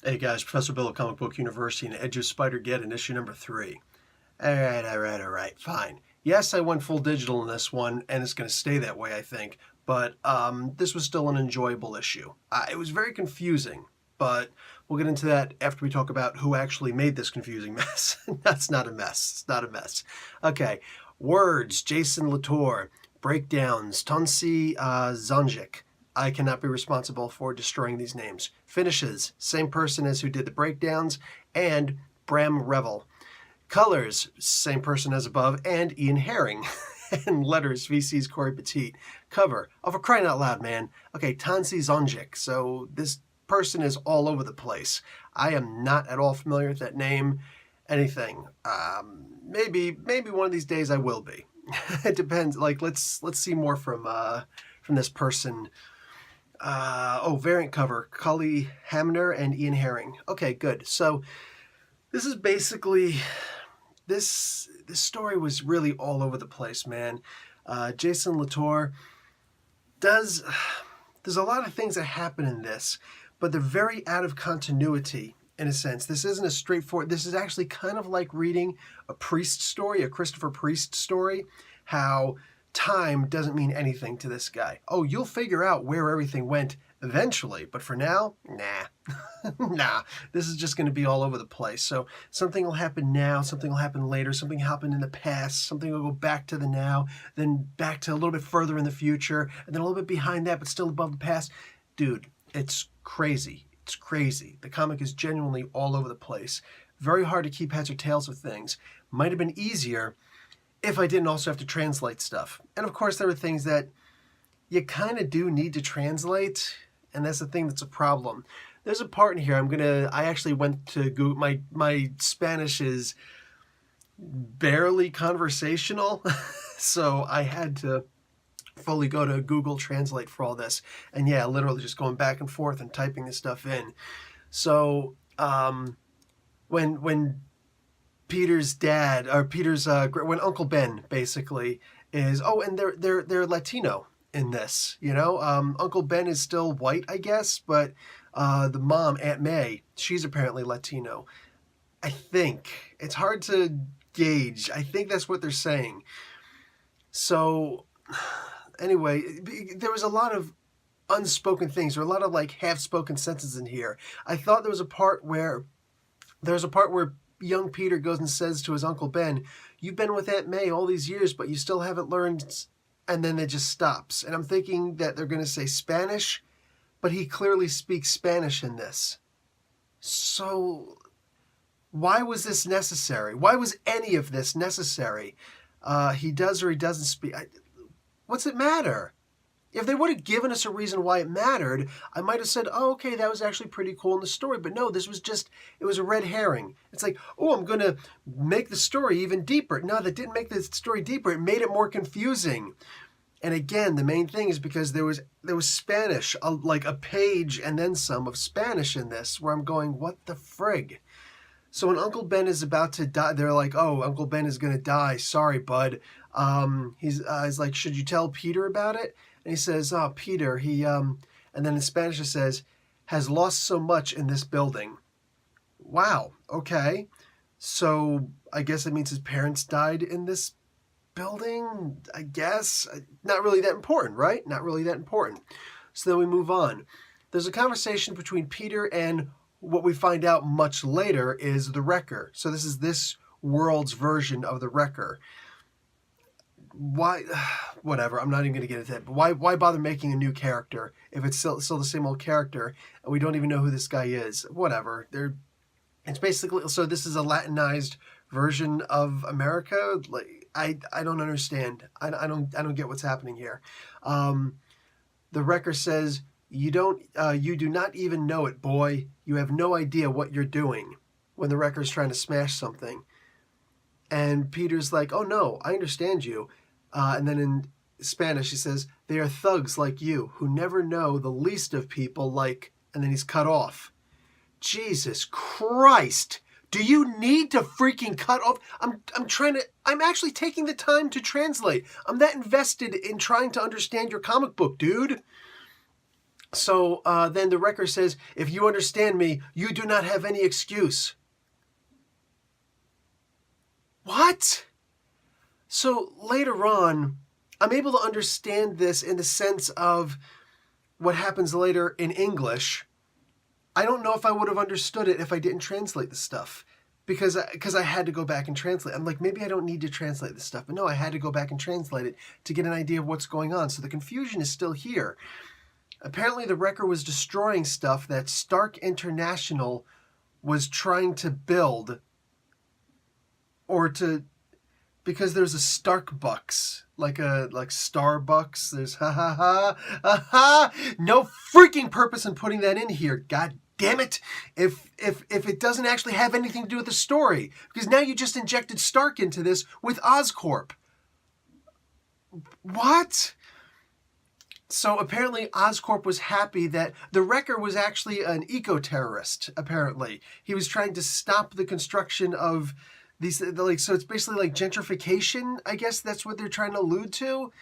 Hey guys, Professor Bill of Comic Book University and Edge of Spider-Geddon, issue number 3. Alright, fine. Yes, I went full digital in this one, and it's going to stay that way, I think. But this was still an enjoyable issue. It was very confusing, but we'll get into that after we talk about who actually made this confusing mess. That's not a mess. It's not a mess. Okay, words, Jason Latour. Breakdowns, Tonsi Zonjic. I cannot be responsible for destroying these names. Finishes, same person as who did the breakdowns, and Bram Revel. Colors, same person as above, and Ian Herring. And letters, VC's Corey Petit. Cover, oh, for crying out loud, man. Okay, Tansi Zonjic. So this person is all over the place. I am not at all familiar with that name. Anything. Maybe one of these days I will be. It depends. Like, let's see more from this person. Variant cover, Cully Hamner and Ian Herring. Okay, good. So this is basically, this story was really all over the place, man. Jason Latour there's a lot of things that happen in this, but they're very out of continuity in a sense. This isn't a straightforward, this is actually kind of like reading a Priest story, a Christopher Priest story, how time doesn't mean anything to this guy. Oh, you'll figure out where everything went eventually, but for now, nah. Nah, this is just going to be all over the place. So something will happen now, something will happen later, something happened in the past, something will go back to the now, then back to a little bit further in the future, and then a little bit behind that, but still above the past. Dude, it's crazy. It's crazy. The comic is genuinely all over the place. Very hard to keep heads or tails of things. Might have been easier if I didn't also have to translate stuff. And of course, there are things that you kind of do need to translate, and that's the thing that's a problem. There's a part in here I actually went to Google. My Spanish is barely conversational, so I had to fully go to Google Translate for all this. And yeah, literally just going back and forth and typing this stuff in. So when Peter's dad, or when Uncle Ben basically is, and they're Latino in this, you know. Uncle Ben is still white, I guess, but the mom, Aunt May, she's apparently Latino. I think it's hard to gauge. I think that's what they're saying. So anyway, there was a lot of unspoken things, or a lot of like half-spoken sentences in here. I thought there was a part where young Peter goes and says to his Uncle Ben, "You've been with Aunt May all these years, but you still haven't learned," and then it just stops. And I'm thinking that they're going to say Spanish, but he clearly speaks Spanish in this. So why was this necessary? Why was any of this necessary? He does or he doesn't speak. What's it matter? If they would have given us a reason why it mattered, I might have said, oh, okay, that was actually pretty cool in the story. But no, this was just, it was a red herring. It's like, oh, I'm going to make the story even deeper. No, that didn't make the story deeper. It made it more confusing. And again, the main thing is because there was Spanish, like a page and then some of Spanish in this, where I'm going, what the frig? So when Uncle Ben is about to die, they're like, oh, Uncle Ben is going to die. Sorry, bud. He's like, should you tell Peter about it? And he says, oh, Peter, and then in Spanish it says, has lost so much in this building. Wow, okay. So I guess it means his parents died in this building, I guess. Not really that important, right? Not really that important. So then we move on. There's a conversation between Peter and what we find out much later is the Wrecker. So this is this world's version of the Wrecker. Why, whatever, I'm not even going to get into that, but why bother making a new character if it's still the same old character and we don't even know who this guy is? Whatever. It's basically, so this is a Latinized version of America. Like, I don't understand. I don't get what's happening here. The Wrecker says, you do not even know it, boy. You have no idea what you're doing, when the Wrecker's trying to smash something. And Peter's like, oh no, I understand you. And then in Spanish he says, they are thugs like you who never know the least of people like, and then he's cut off. Jesus Christ. Do you need to freaking cut off? I'm actually taking the time to translate. I'm that invested in trying to understand your comic book, dude. So then the wrecker says, if you understand me, you do not have any excuse. What? So later on, I'm able to understand this in the sense of what happens later in English. I don't know if I would have understood it if I didn't translate the stuff. Because I had to go back and translate. I'm like, maybe I don't need to translate this stuff. But no, I had to go back and translate it to get an idea of what's going on. So the confusion is still here. Apparently the wrecker was destroying stuff that Stark International was trying to build, or to, because there's a Starkbucks, like Starbucks. There's no freaking purpose in putting that in here. God damn it! If it doesn't actually have anything to do with the story, because now you just injected Stark into this with Oscorp. What? So apparently Oscorp was happy that the wrecker was actually an eco-terrorist, apparently. He was trying to stop the construction of these, like, so it's basically like gentrification, I guess that's what they're trying to allude to.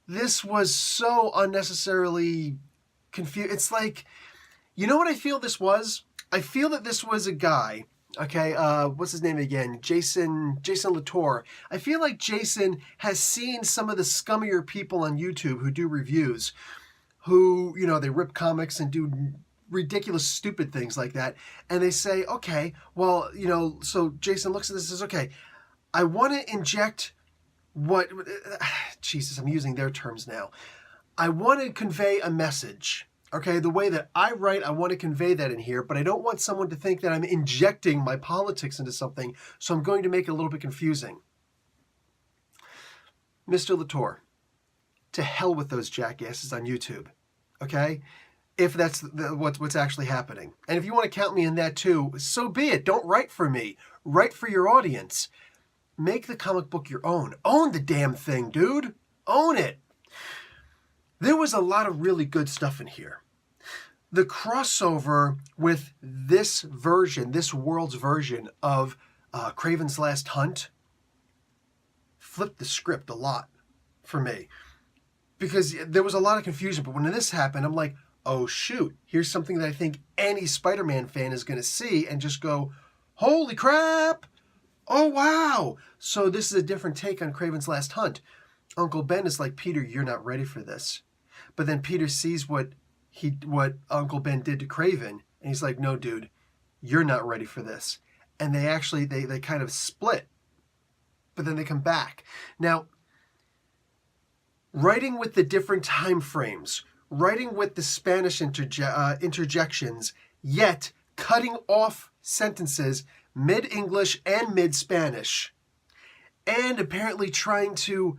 This was so unnecessarily confused. It's like, you know what I feel this was? I feel that this was a guy, okay, what's his name again? Jason Latour. I feel like Jason has seen some of the scummier people on YouTube who do reviews, who, you know, they rip comics and do ridiculous, stupid things like that. And they say, okay, well, you know, so Jason looks at this and says, okay, I want to inject what, Jesus, I'm using their terms now. I want to convey a message. Okay, the way that I write, I want to convey that in here, but I don't want someone to think that I'm injecting my politics into something, so I'm going to make it a little bit confusing. Mr. Latour, to hell with those jackasses on YouTube, okay? If that's what's actually happening. And if you want to count me in that too, so be it. Don't write for me. Write for your audience. Make the comic book your own. Own the damn thing, dude. Own it. There was a lot of really good stuff in here. The crossover with this version, this world's version of Kraven's Last Hunt, flipped the script a lot for me. Because there was a lot of confusion, but when this happened, I'm like, oh shoot, here's something that I think any Spider-Man fan is going to see and just go, holy crap, oh wow. So this is a different take on Kraven's Last Hunt. Uncle Ben is like, Peter, you're not ready for this. But then Peter sees what Uncle Ben did to Kraven, and he's like, no, dude, you're not ready for this. And they actually, they kind of split, but then they come back. Now, writing with the different time frames, writing with the Spanish interjections, yet cutting off sentences mid-English and mid-Spanish, and apparently trying to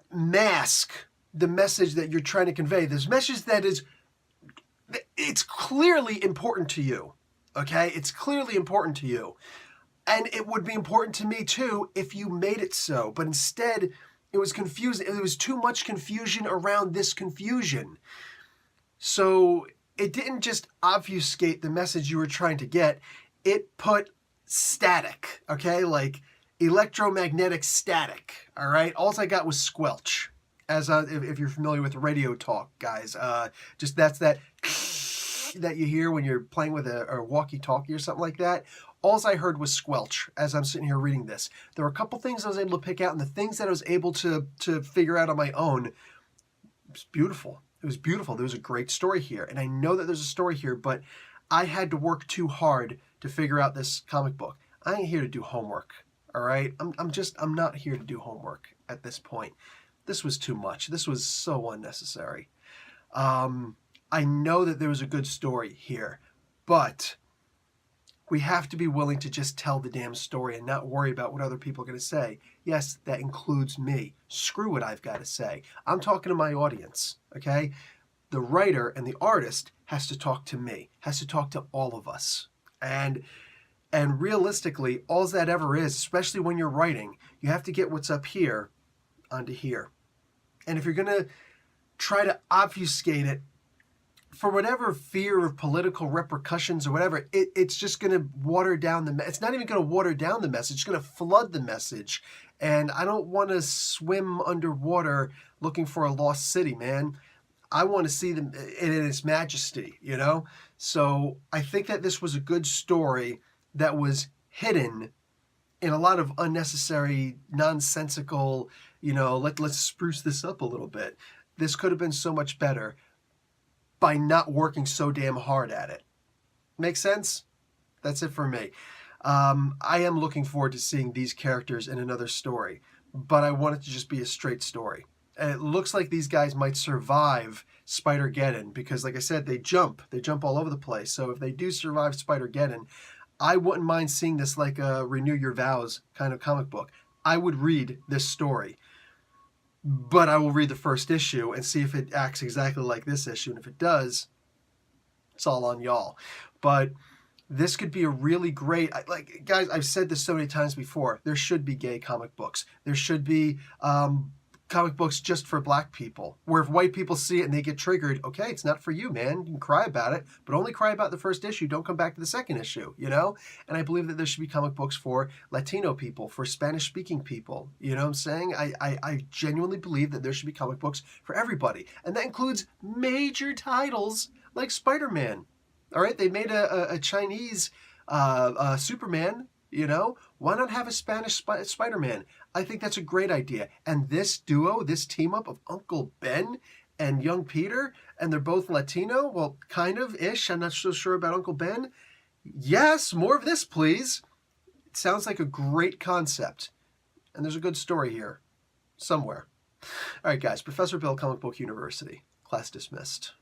mask the message that you're trying to convey. This message that is, it's clearly important to you, okay? It's clearly important to you. And it would be important to me too if you made it so. But instead, it was confusing. There was too much confusion around this confusion. So it didn't just obfuscate the message you were trying to get. It put static, okay? Like electromagnetic static, all right? All I got was squelch. As if you're familiar with radio talk, guys, just that's that you hear when you're playing with a walkie-talkie or something like that. All I heard was squelch as I'm sitting here reading this. There were a couple things I was able to pick out, and the things that I was able to figure out on my own, it was beautiful. It was beautiful. There was a great story here, and I know that there's a story here, but I had to work too hard to figure out this comic book. I ain't here to do homework, all right? I'm not here to do homework at this point. This was too much. This was so unnecessary. I know that there was a good story here, but we have to be willing to just tell the damn story and not worry about what other people are going to say. Yes, that includes me. Screw what I've got to say. I'm talking to my audience, okay? The writer and the artist has to talk to me, has to talk to all of us. And realistically, all that ever is, especially when you're writing, you have to get what's up here onto here. And if you're going to try to obfuscate it for whatever fear of political repercussions or whatever, it's just going to water down it's not even going to water down the message. It's going to flood the message. And I don't want to swim underwater looking for a lost city, man. I want to see them in its majesty, you know? So I think that this was a good story that was hidden in a lot of unnecessary, nonsensical, let's spruce this up a little bit. This could have been so much better by not working so damn hard at it. Make sense? That's it for me. I am looking forward to seeing these characters in another story, but I want it to just be a straight story. And it looks like these guys might survive Spider-Geddon because, like I said, they jump all over the place. So if they do survive Spider-Geddon, I wouldn't mind seeing this like a Renew Your Vows kind of comic book. I would read this story, but I will read the first issue and see if it acts exactly like this issue. And if it does, it's all on y'all. But this could be a really great, guys, I've said this so many times before, there should be gay comic books. There should be comic books just for black people, where if white people see it and they get triggered, okay, it's not for you, man. You can cry about it, but only cry about the first issue. Don't come back to the second issue, you know? And I believe that there should be comic books for Latino people, for Spanish-speaking people. You know what I'm saying? I genuinely believe that there should be comic books for everybody. And that includes major titles like Spider-Man. All right, they made a Chinese Superman, you know? Why not have a Spanish Spider-Man? I think that's a great idea. And this duo, this team-up of Uncle Ben and young Peter, and they're both Latino, well, kind of-ish. I'm not so sure about Uncle Ben. Yes, more of this, please. It sounds like a great concept. And there's a good story here. Somewhere. All right, guys. Professor Bill, Comic Book University. Class dismissed.